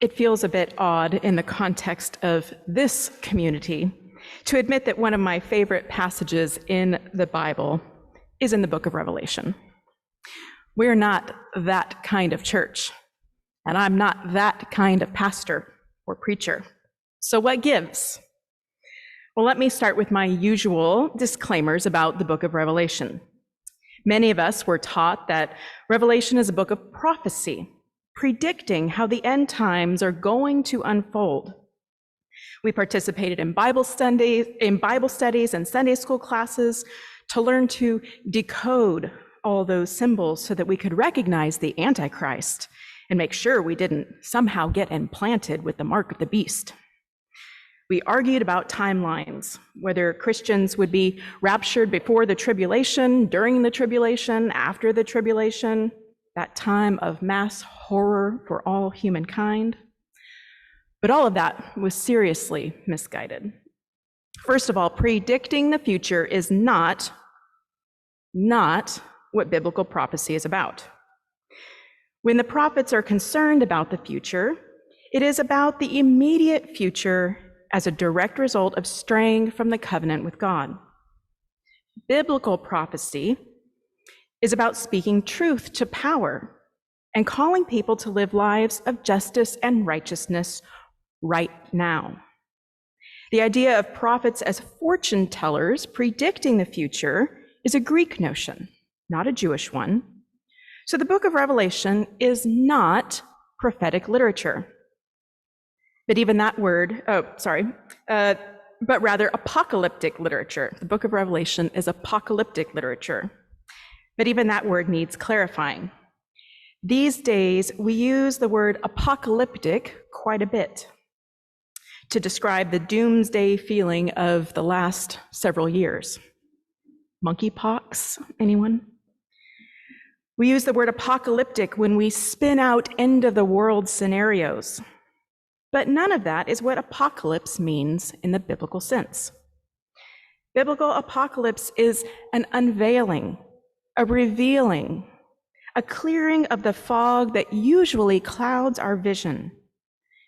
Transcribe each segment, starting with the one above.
It feels a bit odd in the context of this community to admit that one of my favorite passages in the Bible is in the book of Revelation. We're not that kind of church, and I'm not that kind of pastor or preacher. So what gives? Well, let me start with my usual disclaimers about the book of Revelation. Many of us were taught that Revelation is a book of prophecy, predicting how the end times are going to unfold. We participated in Bible studies and Sunday school classes to learn to decode all those symbols so that we could recognize the Antichrist and make sure we didn't somehow get implanted with the mark of the beast. We argued about timelines, whether Christians would be raptured before the tribulation, during the tribulation, after the tribulation, that time of mass horror for all humankind. But all of that was seriously misguided. First of all, predicting the future is not what biblical prophecy is about. When the prophets are concerned about the future, it is about the immediate future as a direct result of straying from the covenant with God. Biblical prophecy is about speaking truth to power and calling people to live lives of justice and righteousness right now. The idea of prophets as fortune tellers predicting the future is a Greek notion, not a Jewish one. So the book of Revelation is not prophetic literature. But even that word, but rather apocalyptic literature. The book of Revelation is apocalyptic literature. But even that word needs clarifying. These days, we use the word apocalyptic quite a bit to describe the doomsday feeling of the last several years. Monkeypox, anyone? We use the word apocalyptic when we spin out end of the world scenarios. But none of that is what apocalypse means in the biblical sense. Biblical apocalypse is an unveiling, a revealing, a clearing of the fog that usually clouds our vision,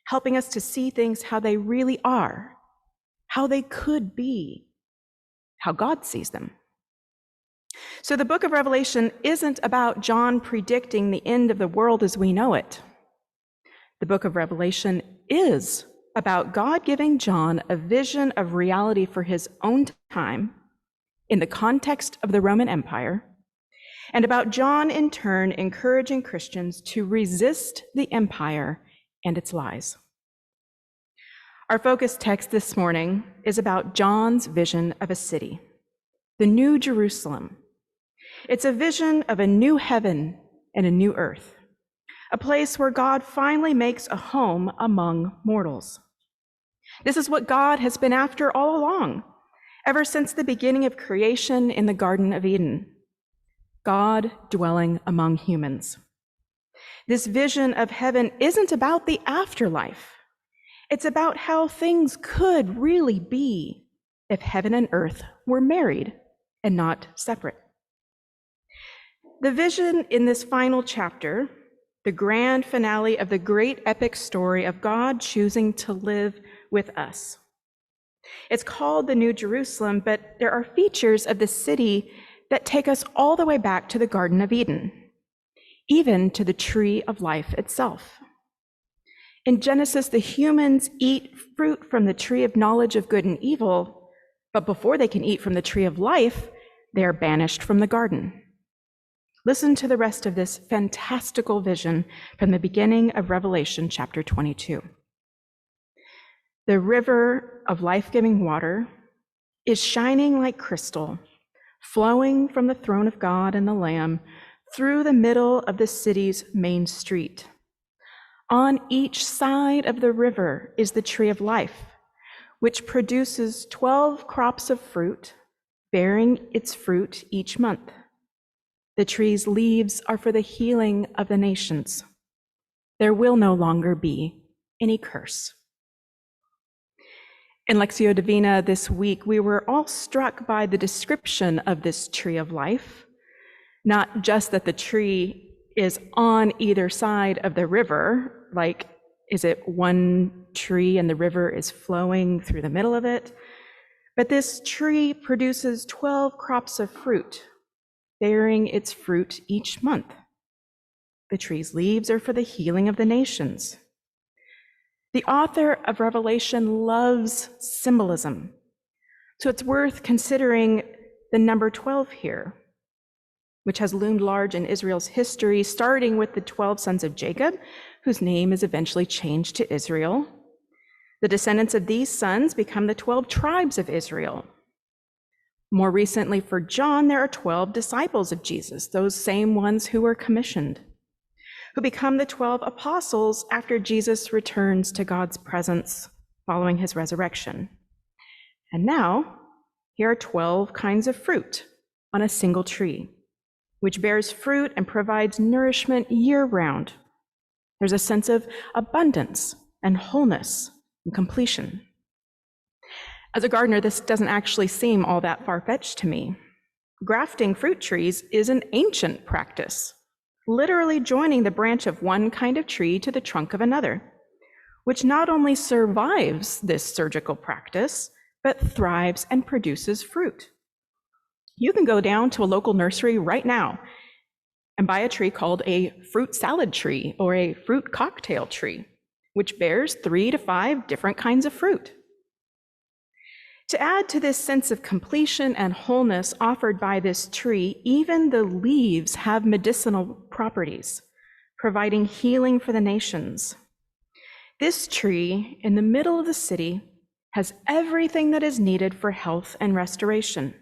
helping us to see things how they really are, how they could be, how God sees them. So the book of Revelation isn't about John predicting the end of the world as we know it. The book of Revelation is about God giving John a vision of reality for his own time in the context of the Roman Empire, and about John in turn encouraging Christians to resist the empire and its lies. Our focus text this morning is about John's vision of a city, the New Jerusalem. It's a vision of a new heaven and a new earth, a place where God finally makes a home among mortals. This is what God has been after all along, ever since the beginning of creation in the Garden of Eden. God dwelling among humans. This vision of heaven isn't about the afterlife. It's about how things could really be if heaven and earth were married and not separate. The vision in this final chapter, the grand finale of the great epic story of God choosing to live with us. It's called the New Jerusalem, but there are features of the city that take us all the way back to the Garden of Eden, even to the tree of life itself. In Genesis, the humans eat fruit from the tree of knowledge of good and evil, but before they can eat from the tree of life, they are banished from the garden. Listen to the rest of this fantastical vision from the beginning of Revelation chapter 22. The river of life-giving water is shining like crystal, flowing from the throne of God and the Lamb through the middle of the city's main street. On each side of the river is the tree of life, which produces 12 crops of fruit, bearing its fruit each month. The tree's leaves are for the healing of the nations. There will no longer be any curse. In Lectio Divina this week, we were all struck by the description of this tree of life, not just that the tree is on either side of the river, like Is it one tree and the river is flowing through the middle of it? But this tree produces 12 crops of fruit, bearing its fruit each month. The tree's leaves are for the healing of the nations. The author of Revelation loves symbolism, so it's worth considering the number 12 here, which has loomed large in Israel's history, starting with the 12 sons of Jacob, whose name is eventually changed to Israel. The descendants of these sons become the 12 tribes of Israel. More recently, for John, there are 12 disciples of Jesus, those same ones who were commissioned, who become the 12 apostles after Jesus returns to God's presence following his resurrection. And now, here are 12 kinds of fruit on a single tree, which bears fruit and provides nourishment year-round. There's a sense of abundance and wholeness and completion. As a gardener, this doesn't actually seem all that far-fetched to me. Grafting fruit trees is an ancient practice, literally joining the branch of one kind of tree to the trunk of another, which not only survives this surgical practice, but thrives and produces fruit. You can go down to a local nursery right now and buy a tree called a fruit salad tree or a fruit cocktail tree, which bears 3 to 5 different kinds of fruit. To add to this sense of completion and wholeness offered by this tree, even the leaves have medicinal properties, providing healing for the nations. This tree in the middle of the city has everything that is needed for health and restoration.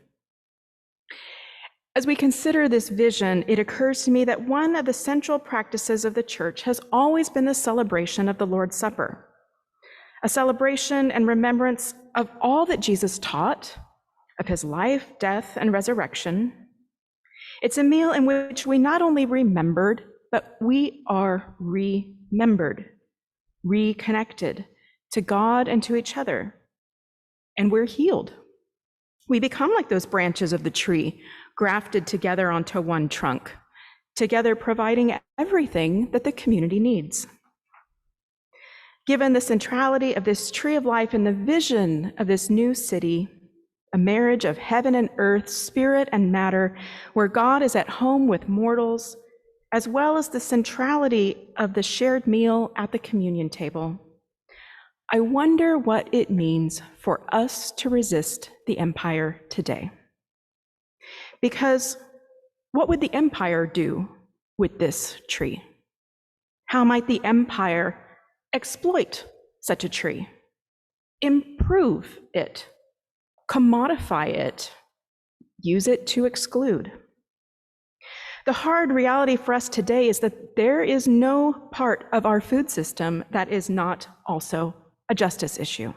As we consider this vision, it occurs to me that one of the central practices of the church has always been the celebration of the Lord's Supper, a celebration and remembrance of all that Jesus taught, of his life, death, and resurrection. It's a meal in which we not only remembered, but we are remembered, reconnected to God and to each other, and we're healed. We become like those branches of the tree, grafted together onto one trunk, together providing everything that the community needs. Given the centrality of this tree of life and the vision of this new city, a marriage of heaven and earth, spirit and matter, where God is at home with mortals, as well as the centrality of the shared meal at the communion table, I wonder what it means for us to resist the empire today. Because what would the empire do with this tree? How might the empire exploit such a tree, improve it, commodify it, use it to exclude? The hard reality for us today is that there is no part of our food system that is not also a justice issue.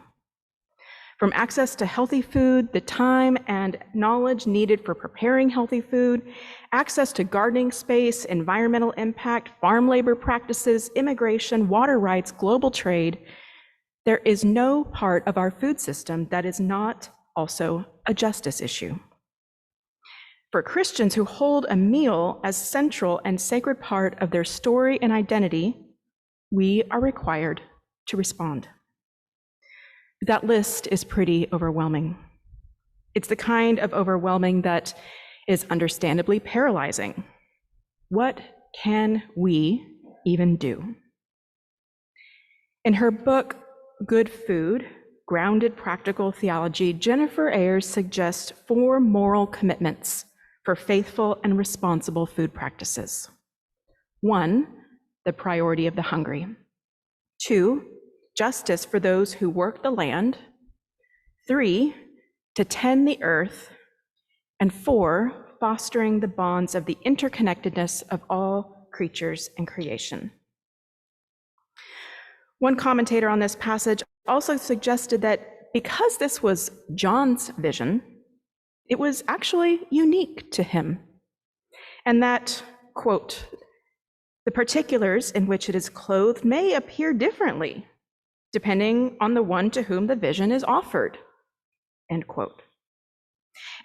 From access to healthy food, the time and knowledge needed for preparing healthy food, access to gardening space, environmental impact, farm labor practices, immigration, water rights, global trade, there is no part of our food system that is not also a justice issue. For Christians who hold a meal as central and sacred part of their story and identity, we are required to respond. That list is pretty overwhelming. It's the kind of overwhelming that is understandably paralyzing. What can we even do? In her book, Good Food, Grounded Practical Theology, Jennifer Ayers suggests 4 moral commitments for faithful and responsible food practices. 1, the priority of the hungry. 2, justice for those who work the land. 3, to tend the earth. And 4, fostering the bonds of the interconnectedness of all creatures and creation. One commentator on this passage also suggested that because this was John's vision, it was actually unique to him, and that, quote, the particulars in which it is clothed may appear differently, depending on the one to whom the vision is offered, end quote.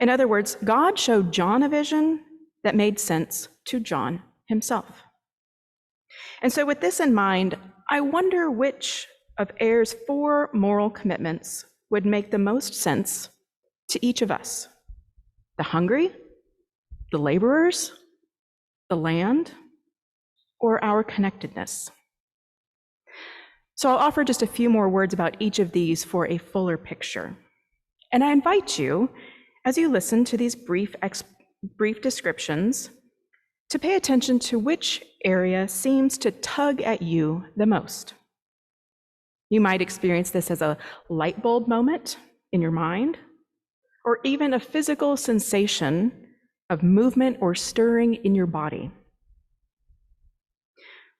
In other words, God showed John a vision that made sense to John himself. And so with this in mind, I wonder which of Ayer's 4 moral commitments would make the most sense to each of us: the hungry, the laborers, the land, or our connectedness. So I'll offer just a few more words about each of these for a fuller picture. And I invite you, as you listen to these brief descriptions, to pay attention to which area seems to tug at you the most. You might experience this as a light bulb moment in your mind, or even a physical sensation of movement or stirring in your body.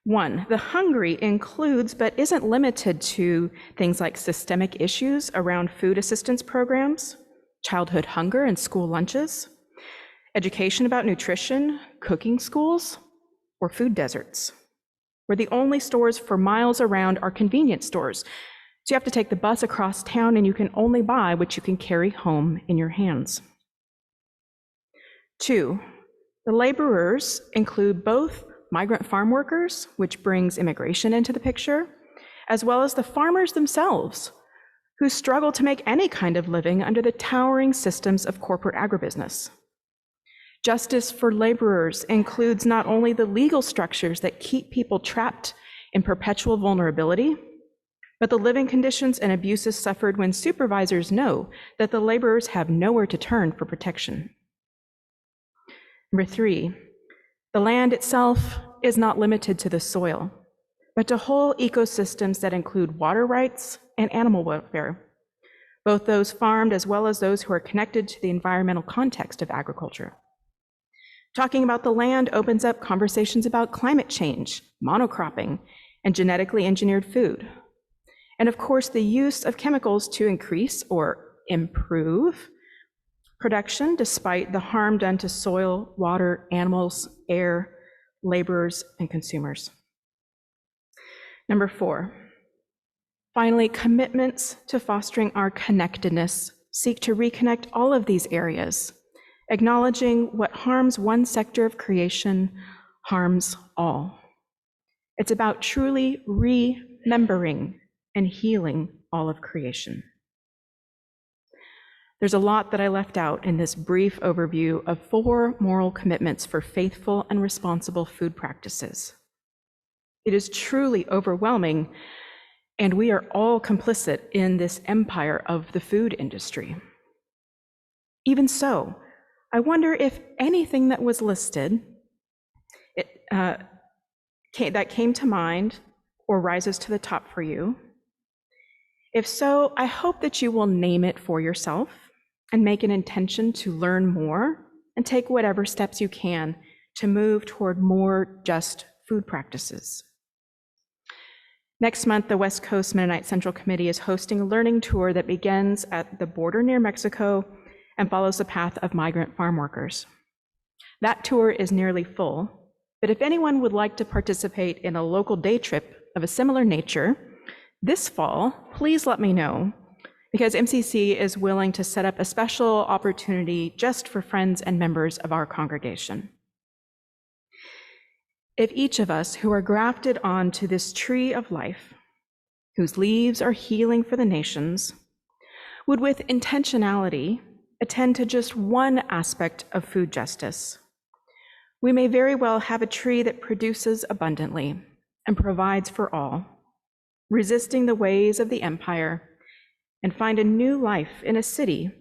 1, the hungry includes but isn't limited to things like systemic issues around food assistance programs, childhood hunger and school lunches, education about nutrition, cooking schools, or food deserts, where the only stores for miles around are convenience stores. So you have to take the bus across town and you can only buy what you can carry home in your hands. 2, the laborers include both migrant farm workers, which brings immigration into the picture, as well as the farmers themselves, who struggle to make any kind of living under the towering systems of corporate agribusiness. Justice for laborers includes not only the legal structures that keep people trapped in perpetual vulnerability, but the living conditions and abuses suffered when supervisors know that the laborers have nowhere to turn for protection. 3, the land itself is not limited to the soil, but to whole ecosystems that include water rights and animal welfare, both those farmed as well as those who are connected to the environmental context of agriculture. Talking about the land opens up conversations about climate change, monocropping, and genetically engineered food. And of course, the use of chemicals to increase or improve production despite the harm done to soil, water, animals, air, laborers, and consumers. 4, finally, commitments to fostering our connectedness seek to reconnect all of these areas, acknowledging what harms one sector of creation harms all. It's about truly remembering and healing all of creation. There's a lot that I left out in this brief overview of 4 moral commitments for faithful and responsible food practices. It is truly overwhelming, and we are all complicit in this empire of the food industry. Even so, I wonder if anything that was listed that came to mind or rises to the top for you. If so, I hope that you will name it for yourself and make an intention to learn more and take whatever steps you can to move toward more just food practices. Next month, the West Coast Mennonite Central Committee is hosting a learning tour that begins at the border near Mexico and follows the path of migrant farm workers. That tour is nearly full, but if anyone would like to participate in a local day trip of a similar nature this fall, please let me know, because MCC is willing to set up a special opportunity just for friends and members of our congregation. If each of us who are grafted onto this tree of life, whose leaves are healing for the nations, would with intentionality attend to just one aspect of food justice, we may very well have a tree that produces abundantly and provides for all, resisting the ways of the empire, and find a new life in a city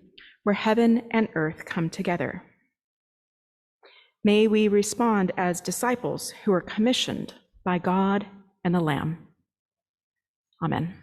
where heaven and earth come together. May we respond as disciples who are commissioned by God and the Lamb. Amen.